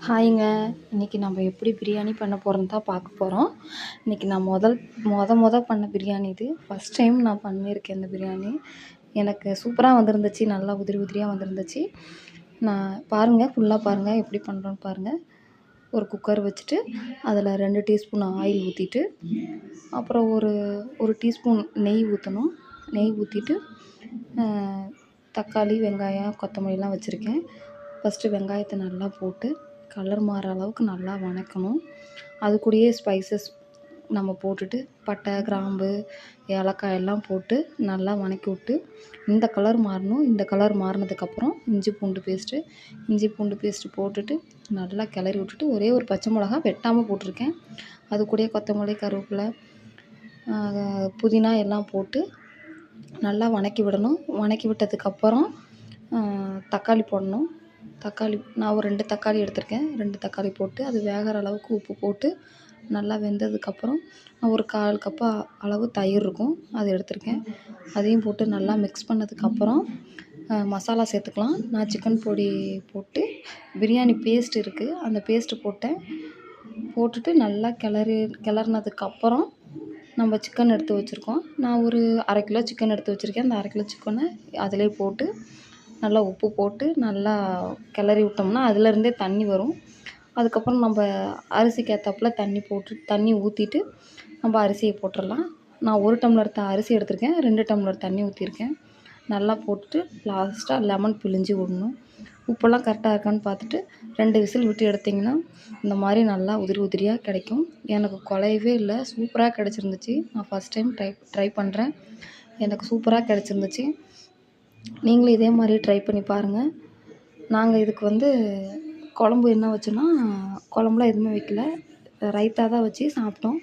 ஹாய்ங்க. இன்றைக்கி நம்ம எப்படி பிரியாணி பண்ண போகிறோன்னு தான் பார்க்க போகிறோம். இன்றைக்கி நான் பண்ண பிரியாணி இது. ஃபஸ்ட் டைம் நான் பண்ணியிருக்கேன் இந்த பிரியாணி. எனக்கு சூப்பராக வந்திருந்துச்சு. நல்லா உதிரி உதிரியாக வந்திருந்துச்சு. நான் பாருங்கள், ஃபுல்லாக பாருங்கள் எப்படி பண்ணுறோன்னு பாருங்கள். ஒரு குக்கர் வச்சுட்டு அதில் 2 டீஸ்பூன் ஆயில் ஊற்றிட்டு, அப்புறம் ஒரு 1 டீஸ்பூன் நெய் ஊற்றணும். நெய் ஊற்றிட்டு தக்காளி, வெங்காயம், கொத்தமல்லிலாம் வச்சுருக்கேன். ஃபஸ்ட்டு வெங்காயத்தை நல்லா போட்டு கலர் மாற அளவுக்கு நல்லா வணக்கணும். அது கூடயே ஸ்பைசஸ் நம்ம போட்டுட்டு பட்டை, கிராம்பு, ஏலக்காய் எல்லாம் போட்டு நல்லா வணக்கி விட்டு இந்த கலர் மாறணும். இந்த கலர் மாறினதுக்கப்புறம் இஞ்சி பூண்டு பேஸ்ட்டு போட்டுட்டு நல்லா கிளறி விட்டுட்டு ஒரே ஒரு பச்சை மிளகா வெட்டாமல் போட்டிருக்கேன். அது கூடயே கொத்தமல்லி, கருவேப்பிலை, புதினா எல்லாம் போட்டு நல்லா வணக்கி விடணும். வணக்கி விட்டதுக்கப்புறம் தக்காளி போடணும். நான் ஒரு 2 தக்காளி எடுத்திருக்கேன். 2 தக்காளி போட்டு அது வேகிற அளவுக்கு உப்பு போட்டு நல்லா வெந்ததுக்கப்புறம் ஒரு 1/4 கப்பு அளவு தயிர் இருக்கும், அது எடுத்திருக்கேன். அதையும் போட்டு நல்லா மிக்ஸ் பண்ணதுக்கப்புறம் மசாலா சேர்த்துக்கலாம். நான் சிக்கன் பொடி போட்டு பிரியாணி பேஸ்ட் இருக்குது, அந்த பேஸ்ட்டு போட்டுட்டு நல்லா கிளறினதுக்கப்புறம் நம்ம சிக்கன் எடுத்து வச்சுருக்கோம். நான் ஒரு 1/2 கிலோ சிக்கன் எடுத்து வச்சுருக்கேன். அந்த 1/2 கிலோ சிக்கனை அதிலே போட்டு நல்லா உப்பு போட்டு நல்லா கிளறி விட்டோம்னா அதுலேருந்தே தண்ணி வரும். அதுக்கப்புறம் நம்ம அரிசிக்கு ஏற்றாப்புல தண்ணி ஊற்றிட்டு நம்ம அரிசியை போட்டுடலாம். நான் 1 டம்ளர் அரிசி எடுத்திருக்கேன், 2 டம்ளர் தண்ணி ஊற்றிருக்கேன். நல்லா போட்டுட்டு லாஸ்ட்டாக லெமன் பிழிஞ்சு விடணும். உப்பெல்லாம் கரெக்டாக இருக்கான்னு பார்த்துட்டு 2 விசில் விட்டு எடுத்திங்கன்னா இந்த மாதிரி நல்லா உதிரி உதிரியாக கிடைக்கும். எனக்கு குலையவே இல்லை, சூப்பராக கிடச்சிருந்துச்சி. நான் ஃபஸ்ட் டைம் ட்ரை பண்ணுறேன். எனக்கு சூப்பராக கிடச்சிருந்துச்சி. நீங்களும் இதே மாதிரி ட்ரை பண்ணி பாருங்கள். நாங்கள் இதுக்கு குழம்பு என்ன வச்சோன்னா, குழம்புலாம் எதுவுமே வைக்கல, ரைத்தா தான் வச்சு சாப்பிட்டோம்.